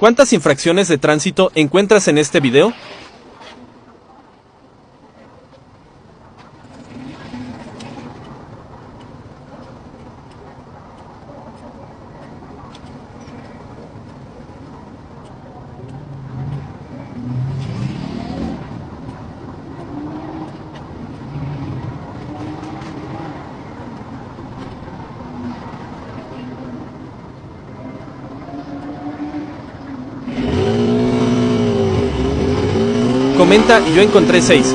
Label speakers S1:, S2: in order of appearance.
S1: ¿Cuántas infracciones de tránsito encuentras en este video? Comenta, yo encontré 6.